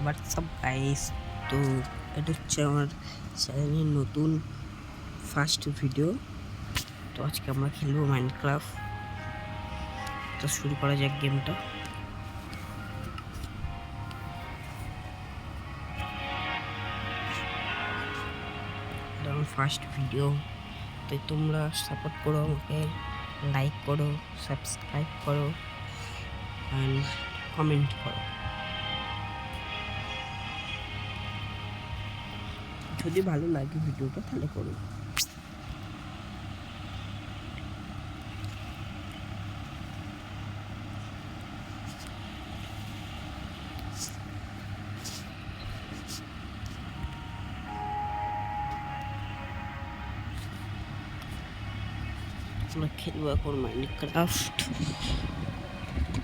WhatsApp guys, তো এটা হচ্ছে আমার চ্যানেলের নতুন ফার্স্ট ভিডিও। তো আজকে আমরা খেলবো মাইনক্রাফট। তো শুরু করা যাক গেমটা। এটা আমার ফার্স্ট ভিডিও, তো তোমরা সাপোর্ট করো আমাকে, লাইক করো, সাবস্ক্রাইব করো অ্যান্ড কমেন্ট করো। যদি ভালো লাগে ভিডিওটা তাহলে করো। আমরা খেলবো এখন মাইনক্রাফট।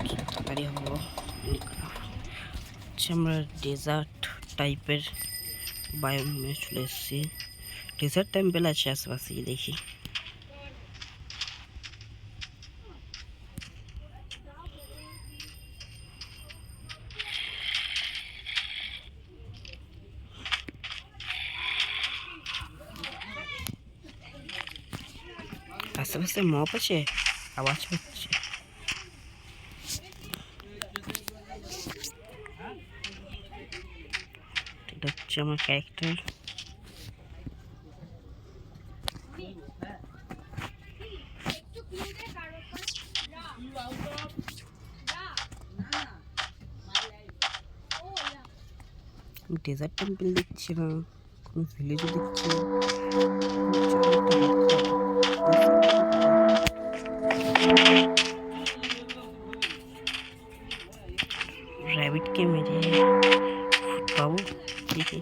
তাড়াতাড়ি হবো। আমরা ডেজার্ট টাইপের বায়োমে চলে এসেছি। ডেজার্ট টেম্পল আছে আশেপাশে, দেখি। আশেপাশে মপ আছে, আওয়াজ হচ্ছে। এটা হচ্ছে আমার ক্যারেক্টার। ডেজার্ট টেম্পল দেখছি না, কোনো ভিলেজও দেখছি। র্যাবিটকে মেরে ফুট পাবো, দেখি।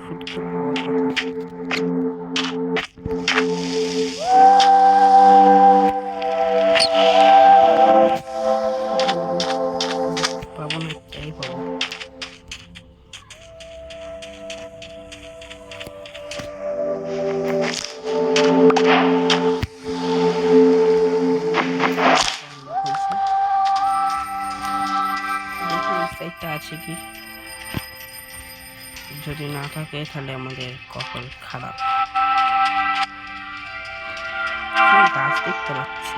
ফুট তো পাওয়ার কথা। পাবো না, একটাই পাবো। আছে কি, যদি না থাকে তাহলে আমাদের কপাল খারাপ। গাছ দেখতে পাচ্ছি,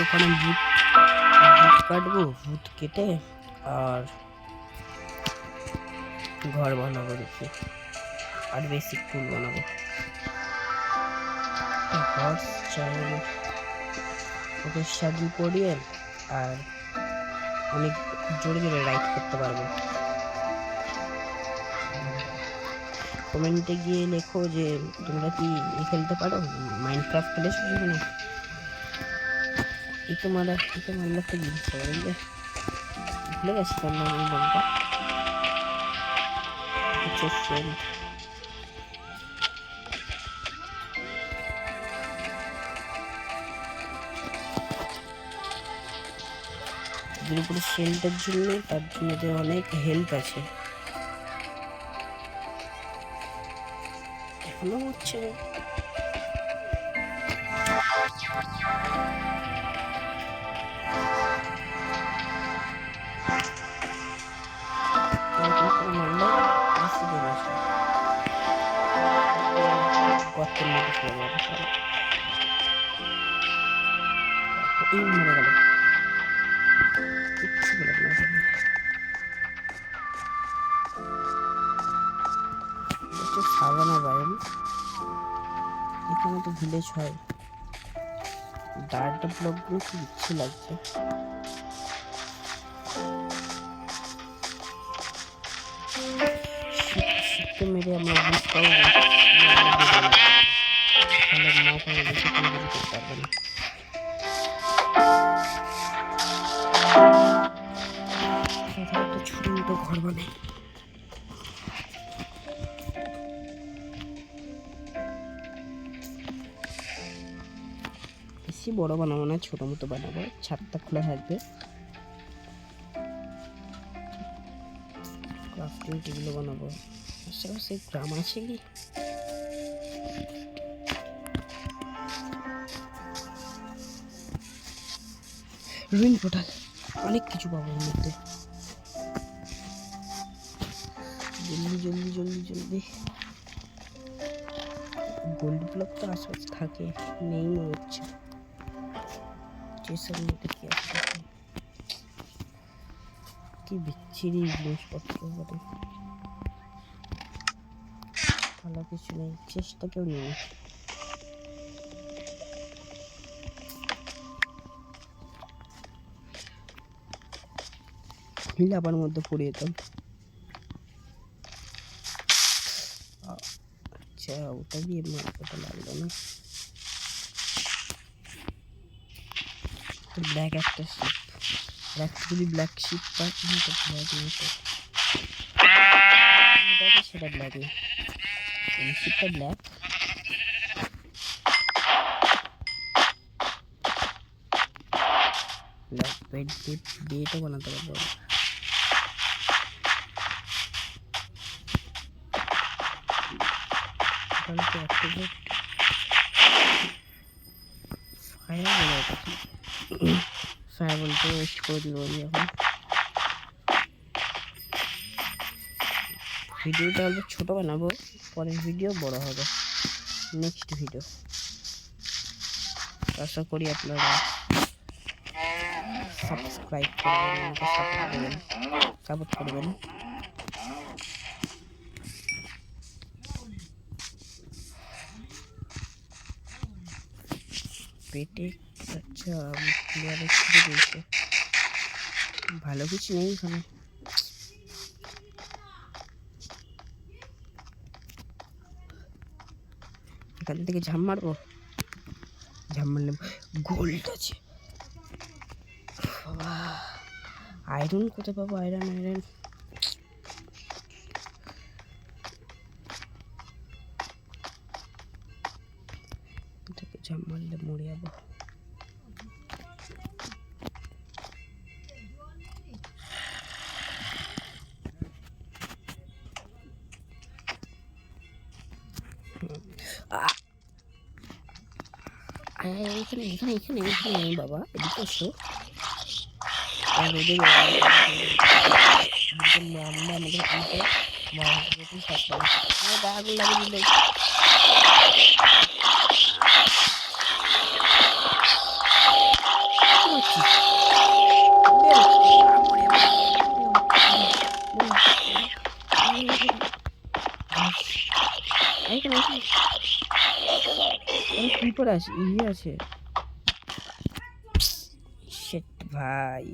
ওখানে ভূত কাটবো, ভূত কেটে আর ঘর বানাবো, দেখি। আর বেসিক টুল বানাবো। হর্স চাই, ওকে স্যাডেল পরিয়ে আর অনেক জোরে জোরে রাইড করতে পারবো। কমেন্টে গিয়ে লেখো যে তোমরা কি খেলতে পারো, মাইনক্রাফট খেলেছো জীবনে। এই তোমার একটা জিনিস ভুলে গেছি তোর নাম, এই নামটা হচ্ছে ফ্রেন্ড। এর উপরে সেলটার জন্য, তার জন্য অনেক হেল্প আছে। এখনো হচ্ছে মরে গেল, কিচ্ছু বলে না। সাভানা বায়োম, এখানে তো ভিলেজ হয়। ডার্ট ব্লকগুলো খুব ইচ্ছে লাগছে। শীতকে মেরে আমরা বুঝ পাবো, তাহলে মাছ আমরা বেশি কোনো কিছু করতে পারবে না। একটা ছোট মতো ঘর বানাই। বেশি বড় বানাবো না, ছোট মতো বানাবো, ছাদটা খোলা থাকবে। ক্রাফটিং টেবিলও বানাবো। আশেপাশে গ্রাম আছে কি? রুইন পোর্টাল, অনেক কিছু পাবো এর মধ্যে। জলদি জলদি জলদি জলদি। গোল্ড ব্লক তো আশেপাশে থাকে, নেই মনে হচ্ছে। যেসব মধ্যে কি আছে, কি বিচ্ছিরি জিনিসপত্র বটে, ভালো কিছু নেই, চেষ্টা কেউ নেই। লাভার মধ্যে পড়ে যেতাম। আচ্ছা, ওটা দিয়ে মারতে লাগলো না। ব্ল্যাক একটা শিপ, যদি ব্ল্যাক শিপ পাই তো ব্ল্যাক নেই, সেটা ব্ল্যাক না, শিপটা ব্ল্যাক। ব্ল্যাক বেটও বানাতে পারবো। ফায়ার বলতে ওয়েস্ট করে দিল এখন। ভিডিওটা অল্প ছোট বানাবো, পরের ভিডিও বড় হবে, নেক্সট ভিডিও। আশা করি আপনারা সাবস্ক্রাইব করবেন, সাপোর্ট করবেন। পেটে আচ্ছা প্লেয়ারের ছিঁড়ে দিয়েছে, ভালো কিছু নেই এখানে। এখান থেকে ঝাম মারবো, ঝাম মারলে গোল্ড আছে। আয়রন কোথায় পাবো? আয়রন এটাকে ঝাম মারলে মরে যাবো। এখানে এখানে এখানে এখানে বাবা, এদিকে এসো। আমাদের আগুন লাগিয়ে দিলে আছে, ইয়ে আছে। শিট ভাই,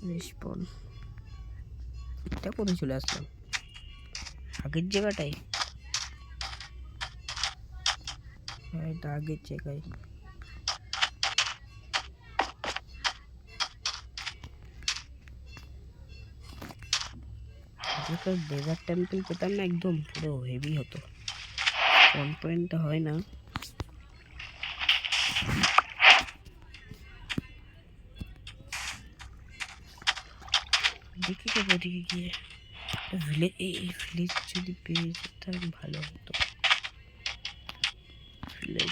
রেসপন এটা কোথায় চলে আসলাম? আগের জায়গাটাই, হ্যাঁ এটা আগের জায়গায়। ডেজার্ট টেম্পল পেতাম না, একদম পুরো হেভি হতো। পয়েন্টটা হয় না। দেখি তো ওদিকে গিয়ে ভিলেজ, এই ভিলেজ যদি পেয়ে যেতাম ভালো হতো। ভিলেজ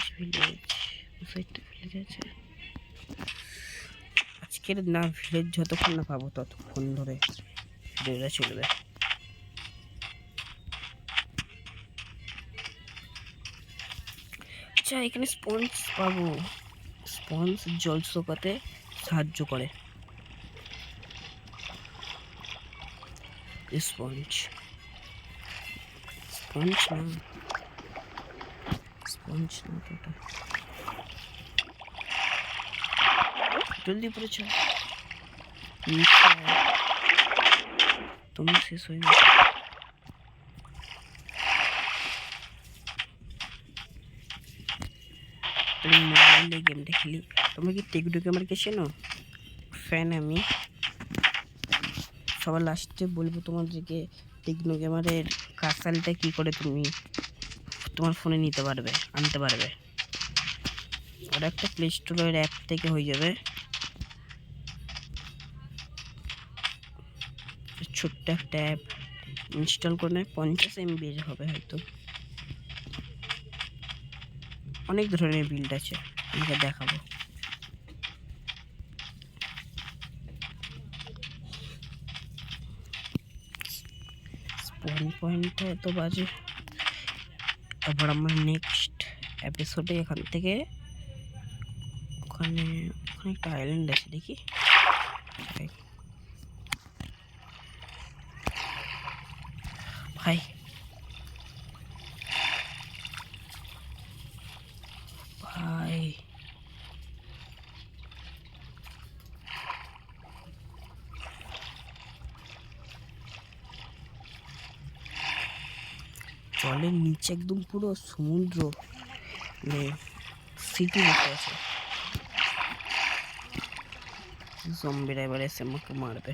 সাইডটা ভিলেজ আছে আজকের না। ভিলেজ যতক্ষণ না পাবো ততক্ষণ ধরে ভিডিওটা চলবে। আচ্ছা, এখানে স্পঞ্জ পাবো। স্পঞ্জ জল শুকাতে সাহায্য করে। স্পঞ্জ স্পঞ্জ না, স্পঞ্জ না ওটা। জলদি পরে চল, তুমি শেষ হয়ে গেছে। তুমি মোবাইলে গেমটা খেলি। তোমরা কি টেকডো গেমারকে চেনো? ফ্যান আমি। সবার লাস্টে বলবো তোমাদেরকে টেকনো গেমারের কাসালটা কি করে তুমি তোমার ফোনে নিতে পারবে, আনতে পারবে। ওটা একটা প্লে স্টোরের অ্যাপ থেকে হয়ে যাবে। ছোট্ট একটা অ্যাপ, ইনস্টল করে 50 MB হবে হয়তো। অনেক ধরনের বিল্ড আছে, আমাকে দেখাবো। স্পন পয়েন্টে তো বাজে। তারপর আমরা নেক্সট এপিসোডে এখান থেকে ওখানে একটা আইল্যান্ড আছে, দেখি। ভাই ভাই জলের নিচে একদম পুরো সমুদ্র, সিটি মতো আছে। জম্বিরা এবার এসে আমাকে মারবে।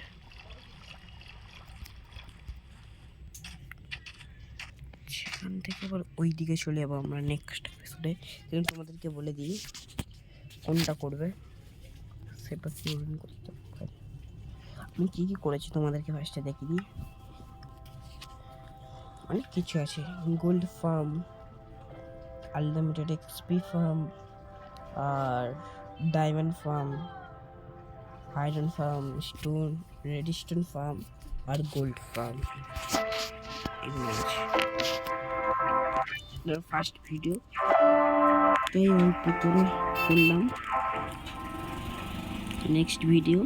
সেখান থেকে আবার ওই দিকে চলে যাবো আমরা নেক্সট এপিসোডে। কিন্তু তোমাদেরকে বলে দিই কোনটা করবে, সেটা কি করতে হবে। আমি কী কী করেছি তোমাদেরকে ফার্স্টে দেখিয়ে দিই। অনেক কিছু আছে, gold farm, unlimited XP farm, আর diamond farm, iron farm, stone, redstone farm, আর গোল্ড ফার্ম। এগুলো আছে ফার্স্ট ভিডিও, তাই অল্প করে করলাম। নেক্সট ভিডিও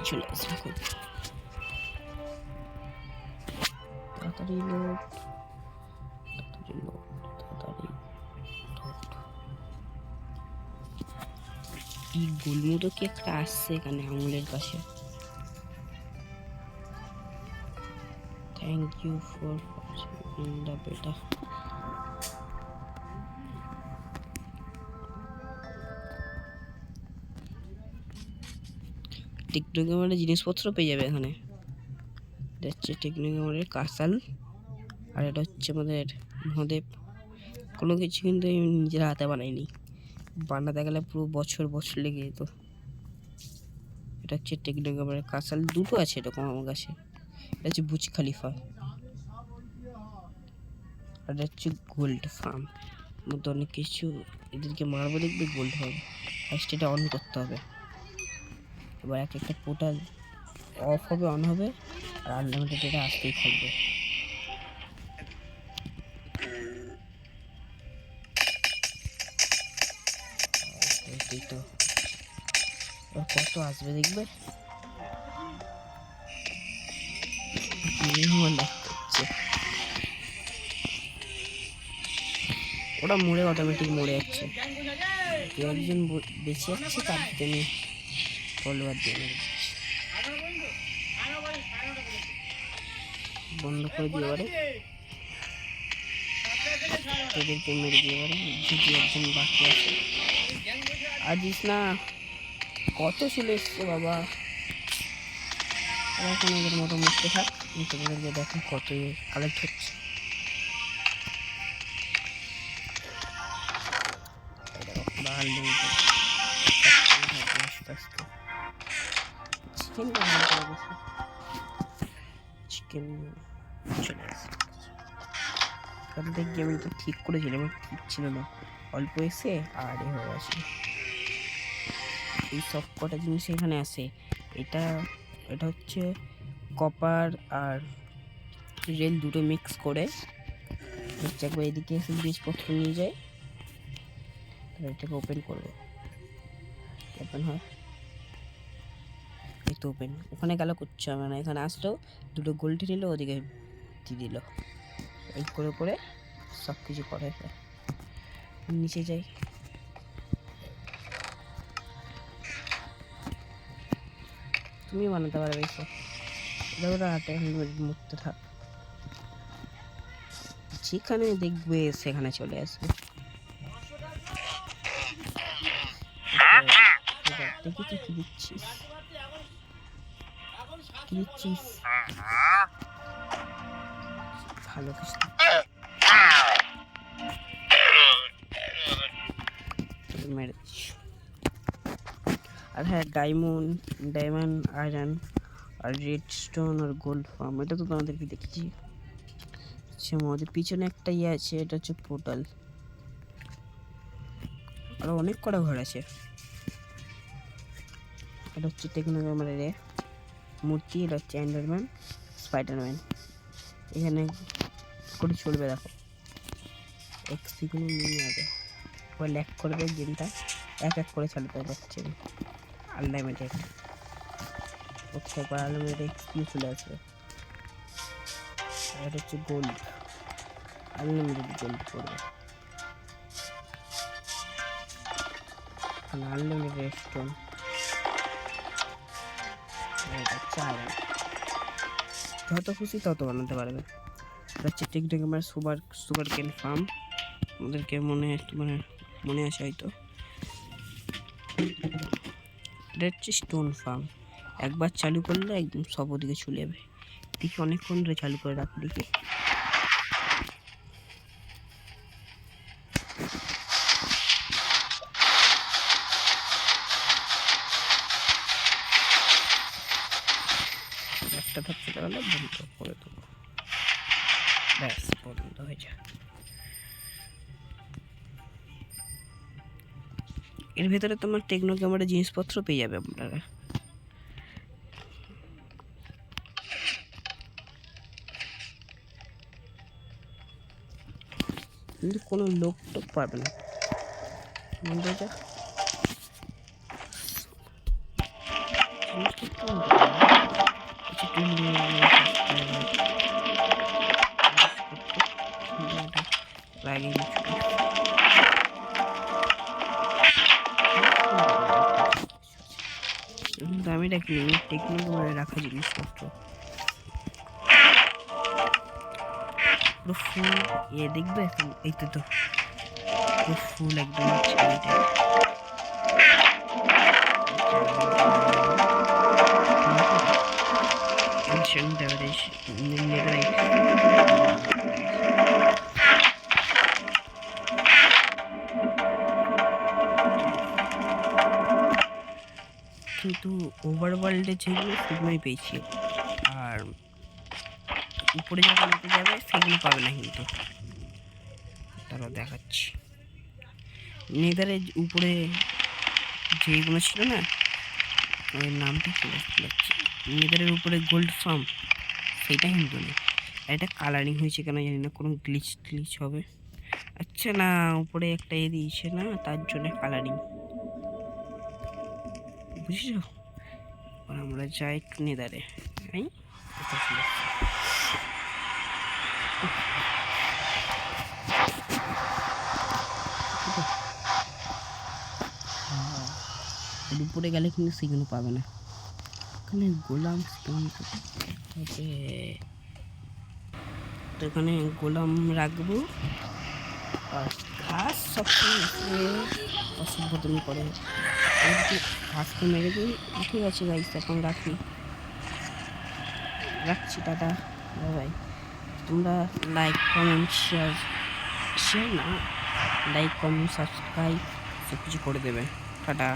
চলে আসবে খুব তাড়াতাড়ি। কি গোলমতো কি একটা আসছে এখানে আঙুলের কাছে। Thank you for watching the beta. Techno গেমারের জিনিসপত্র পেয়ে যাবে এখানে। এটা হচ্ছে টেকনো গেমারের কাসাল, আর এটা হচ্ছে আমাদের মহাদেব। কোনো কিছু কিন্তু আমি নিজের হাতে বানাইনি, বানাতে গেলে পুরো বছর লেগে যেত। এটা হচ্ছে টেকনো গেমারের কাসাল, দুটো আছে এরকম আমার কাছে। এটা হচ্ছে বুর্জ খলিফা, আর এটা হচ্ছে গোল্ড ফার্ম। মধ্যে অনেক কিছু, এদেরকে মারবো দেখবে গোল্ড হবে। ফার্স্ট এটা অন করতে হবে। এবার এক একটা পোর্টাল অফ হবে, অন হবে, আর আনলিমিটেড এটা আসতেই থাকবে। তো কত আসবে দেখবে। ওটা মরে অটোমেটিক মরে যাচ্ছে। কেউ একজন বেঁচে যাচ্ছে, তার জন্য ফলোয়ার দিয়ে মেরে দিচ্ছে। বন্ধ করে দিয়ে এবারে এদেরকে মেরে দিয়ে এবারে যদি একজন বাকি আছে। আজিস না, কত চলে এসছে বাবা। এখন এদের মতো মুখতে থাক, তোমাদেরকে দেখো কত কালেক্ট হচ্ছে। চিকেন চলে আসে। গেমটা ঠিক করেছিলাম, ঠিক ছিল না, অল্প এসে আর এ হয়ে আছে। এই সব কটা জিনিস এখানে আছে। এটা হচ্ছে কপার আর রেল দুটো মিক্স করে হচ্ছে একবার এদিকে এসে জিনিসপত্র নিয়ে যায়। তাহলে এটাকে ওপেন করবো, ওপেন হয় এই তো ওপেন। ওখানে গেল করছে হবে না, এখানে আসলো দুটো গোল্ড নিল, ওদিকে দিয়ে দিল। এই করে করে সব কিছু করে। নিচে যাই, তুমি বানাতে পারবে এসে। ওটা হাতে মুক্ত থাক, যেখানে দেখবে সেখানে চলে আসবে। দেখি তুই কি দিচ্ছিস, কি দিচ্ছিস, ভালো কিছু। মেরে দিচ্ছি। আর হ্যাঁ, ডায়মন্ড, আয়রন, আর রেড স্টোন আর গোল্ড ফার্ম, এটা তো তোমাদেরকে দেখেছি। আচ্ছা, আমাদের পিছনে একটা ইয়ে আছে, এটা হচ্ছে পোর্টাল। আরো অনেক কটা ঘর আছে। এটা হচ্ছে টেকনো ক্যামেরার মূর্তি, এটা হচ্ছে এন্ডারম্যান, স্পাইডারম্যান। এখানে করে চলবে, দেখো এক্সপি কোনো নিয়ে যাবে, ওই ল্যাক করবে গেমটা, এক এক করে চালাতে পারছে আনলিমিটেড। প্রত্যেকবার আনলিমিটেড এক্সপি চলে আসবে। আর এটা হচ্ছে গোল্ড, আনলিমিটেড গোল্ড করবে, আনলিমিটেড স্টোন। যত খুশি তত বানাতে পারবে। হচ্ছে টেকনো ক্যামেরা সুপার কেন ফার্ম, আমাদেরকে মনে আসে হয়তো। এটা হচ্ছে স্টোন ফার্ম, একবার চালু করলে একদম সব ওদিকে চলে যাবে। দেখি অনেকক্ষণ ধরে চালু করে রাখো, দেখি একটা ধাপ চলে গেলে বন্ধ করে দেবো, ব্যাস বন্ধ হয়ে যায়। এর ভেতরে তোমার টেকনো ক্যামেরা জিনিসপত্র পেয়ে যাবে আপনারা। কিন্তু কোনো লোক টোক পাবে না, আমি রাখিনি টেকনো ক্যামেরা রাখা জিনিসপত্র পুরো ফুল। এ দেখবে এই তো পুরো ফুল একদম কিন্তু ওভারওয়ার্ল্ডে যেগুলো সেগুলোই পেয়েছি, আর উপরে যখন নিতে যাবে সেগুলো পাবে না। কিন্তু তারা দেখাচ্ছি নেদারের উপরে যেগুলো ছিল না, ওই নামটা চলে যাচ্ছে, নেদারের উপরে গোল্ড ফার্ম, সেইটা কিন্তু নেই। আর এটা কালারিং হয়েছে কেন জানি না, কোনো গ্লিচ হবে। আচ্ছা না, উপরে একটা দিয়েছে না, তার জন্য কালারিং, বুঝেছো? আমরা যাই একটু নেদারে। উপরে গেলে কিন্তু সেগুলো পাবে না, এখানে গোলাম হবে, তো এখানে গোলাম রাখবো। আর ঘাস সবসময় অসভ্যতমি করে, ঘাসকে মেরে দিই। ঠিক আছে গাইস, এখন রাখছি, টাটা বাই। তোমরা লাইক কমেন্ট শেয়ার না, লাইক কমেন্ট সাবস্ক্রাইব সব কিছু করে দেবে। টাটা।